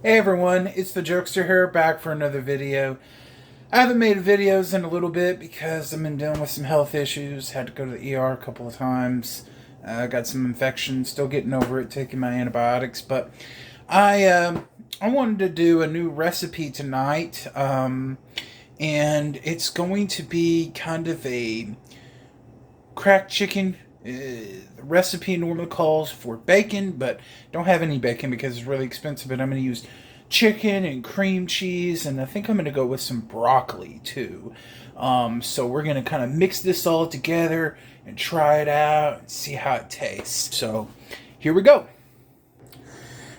Hey everyone, it's the Jokester here, back for another video. I haven't made videos in a little bit because I've been dealing with some health issues. Had to go to the ER a couple of times. Got some infections, still getting over it, taking my antibiotics. But I wanted to do a new recipe tonight, and it's going to be kind of a cracked chicken. The recipe normally calls for bacon, but don't have any bacon because it's really expensive. But I'm going to use chicken and cream cheese, and I think I'm going to go with some broccoli too. So we're going to kind of mix this all together and try it out and see how it tastes. So here we go.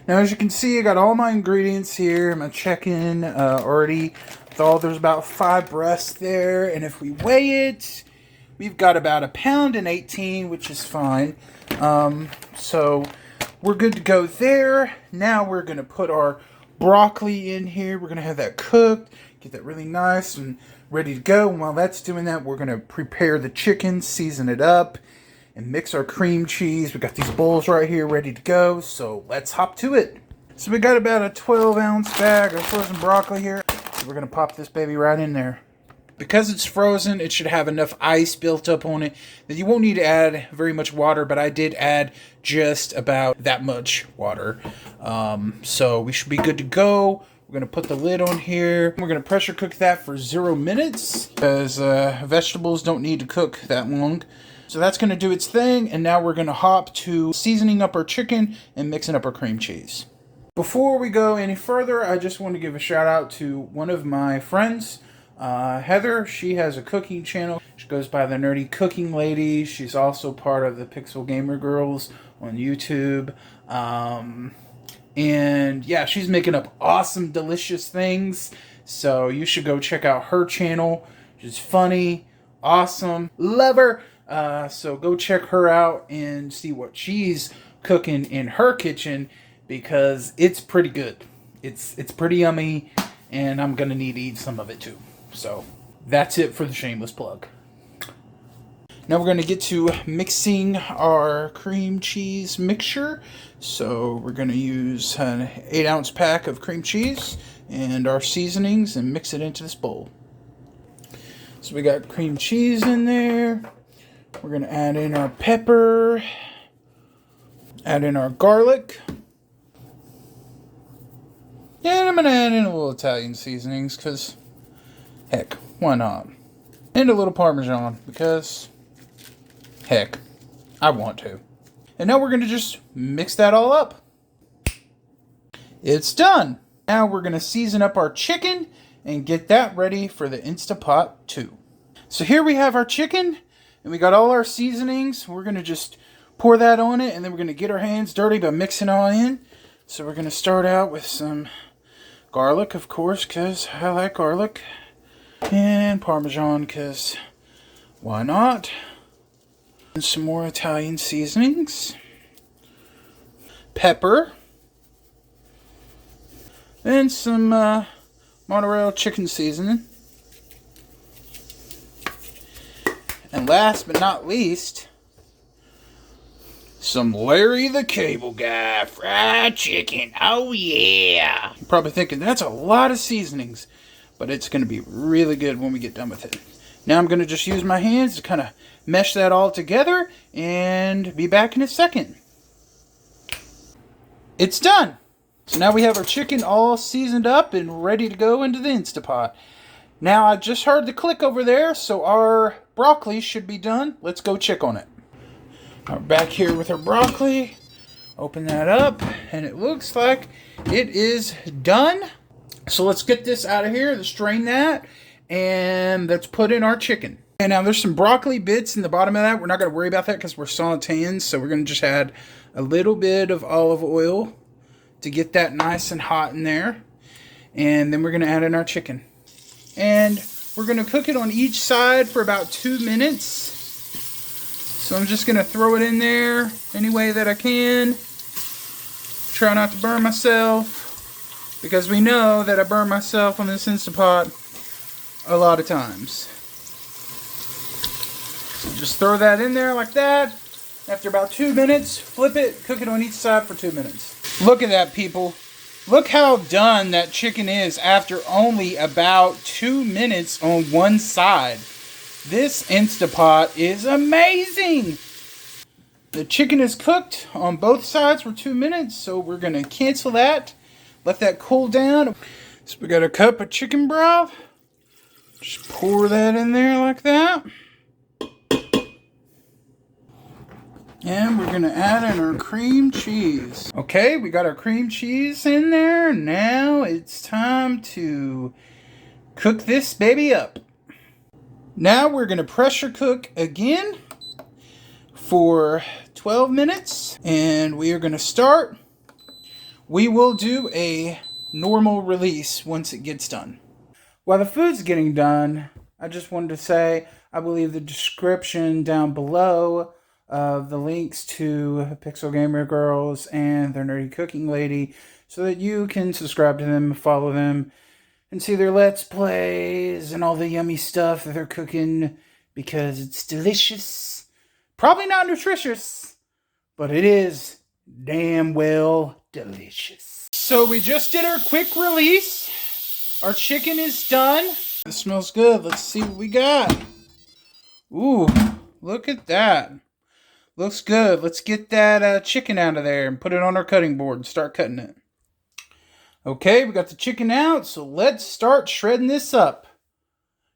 Now, as you can see, I got all my ingredients here. I'm checking already. There's about 5 breasts there, and if we weigh it, we've got about 1.18 pounds, which is fine. So we're good to go there. Now we're going to put our broccoli in here. We're going to have that cooked, get that really nice and ready to go. And while that's doing that, we're going to prepare the chicken, season it up, and mix our cream cheese. We got these bowls right here ready to go. So let's hop to it. So we got about a 12-ounce bag of frozen broccoli here. So we're going to pop this baby right in there. Because it's frozen, it should have enough ice built up on it that you won't need to add very much water, but I did add just about that much water. So we should be good to go. We're going to put the lid on here. We're going to pressure cook that for 0 minutes because vegetables don't need to cook that long. So that's going to do its thing, and now we're going to hop to seasoning up our chicken and mixing up our cream cheese. Before we go any further, I just want to give a shout out to one of my friends, Heather. She has a cooking channel. She goes by the Nerdy Cooking Lady. She's also part of the Pixel Gamer Girls on YouTube. And yeah, she's making up awesome, delicious things. So you should go check out her channel. She's funny, awesome, love her. So go check her out and see what she's cooking in her kitchen because it's pretty good. It's pretty yummy, and I'm gonna need to eat some of it too. So that's it for the shameless plug. Now we're going to get to mixing our cream cheese mixture. So we're going to use an 8-ounce pack of cream cheese and our seasonings and mix it into this bowl. So we got cream cheese in there. We're going to add in our pepper, add in our garlic. And I'm going to add in a little Italian seasonings because heck, why not? And a little Parmesan, because heck, I want to. And now we're going to just mix that all up. It's done. Now we're going to season up our chicken and get that ready for the InstantPot too. So here we have our chicken, and we got all our seasonings. We're going to just pour that on it, and then we're going to get our hands dirty by mixing it all in. So we're going to start out with some garlic, of course, because I like garlic. And Parmesan, because why not? And some more Italian seasonings. Pepper. And some mozzarella chicken seasoning. And last but not least, some Larry the Cable Guy fried chicken. Oh yeah! You're probably thinking, that's a lot of seasonings. But it's going to be really good when we get done with it. Now I'm going to just use my hands to kind of mesh that all together and be back in a second. It's done. So now we have our chicken all seasoned up and ready to go into the Instapot. Now I just heard the click over there, so our broccoli should be done. Let's go check on it. We're back here with our broccoli. Open that up, and it looks like it is done. So let's get this out of here, let's drain that, and let's put in our chicken. And now there's some broccoli bits in the bottom of that. We're not going to worry about that because we're sauteing, so we're going to just add a little bit of olive oil to get that nice and hot in there. And then we're going to add in our chicken. And we're going to cook it on each side for about 2 minutes. So I'm just going to throw it in there any way that I can. Try not to burn myself, because we know that I burn myself on this Instapot a lot of times. So just throw that in there like that. After about 2 minutes, flip it, cook it on each side for 2 minutes. Look at that, people. Look how done that chicken is after only about 2 minutes on one side. This InstantPot is amazing. The chicken is cooked on both sides for 2 minutes, so we're going to cancel that. Let that cool down. So we got a cup of chicken broth. Just pour that in there like that. And we're going to add in our cream cheese. Okay, we got our cream cheese in there. Now it's time to cook this baby up. Now we're going to pressure cook again for 12 minutes. And we are going to start. We will do a normal release once it gets done. While the food's getting done, I just wanted to say I will leave the description down below of the links to Pixel Gamer Girls and their Nerdy Cooking Lady so that you can subscribe to them, follow them, and see their Let's Plays and all the yummy stuff that they're cooking because it's delicious. Probably not nutritious, but it is damn well delicious. So we just did our quick release. Our chicken is done. It smells good. Let's see what we got. Ooh, look at that. Looks good. Let's get that chicken out of there and put it on our cutting board and start cutting it. Okay, we got the chicken out, so let's start shredding this up.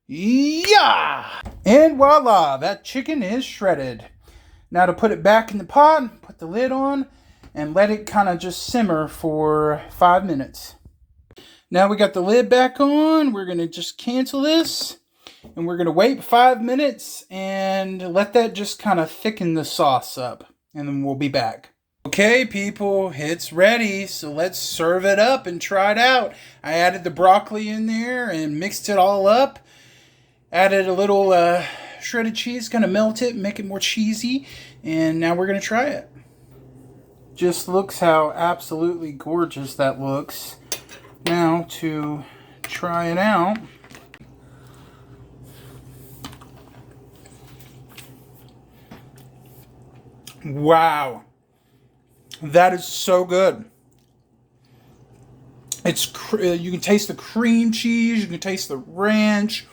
Yeah! And voila, that chicken is shredded. Now to put it back in the pot, put the lid on, and let it kind of just simmer for 5 minutes. Now we got the lid back on. We're going to just cancel this. And we're going to wait 5 minutes and let that just kind of thicken the sauce up. And then we'll be back. Okay, people, it's ready. So let's serve it up and try it out. I added the broccoli in there and mixed it all up. Added a little shredded cheese, kind of melt it, make it more cheesy. And now we're going to try it. Just looks how absolutely gorgeous that looks. Now to try it out. Wow, that is so good. It's you can taste the cream cheese, you can taste the ranch,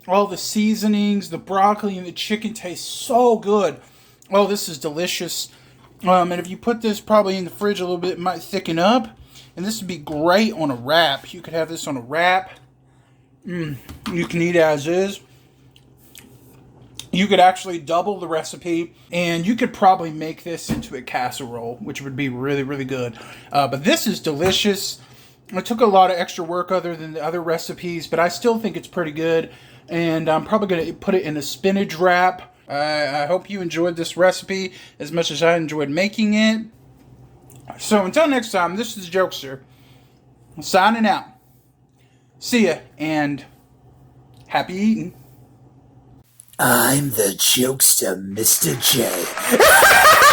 all the seasonings, the broccoli and the chicken taste so good. Oh, this is delicious. And if you put this probably in the fridge a little bit, it might thicken up. And this would be great on a wrap. You could have this on a wrap. You can eat it as is. You could actually double the recipe, and you could probably make this into a casserole, which would be really, really good. But this is delicious. It took a lot of extra work other than the other recipes, but I still think it's pretty good. And I'm probably going to put it in a spinach wrap. I hope you enjoyed this recipe as much as I enjoyed making it. So until next time, this is Jokester, signing out. See ya, and happy eating. I'm the jokester, Mr. J.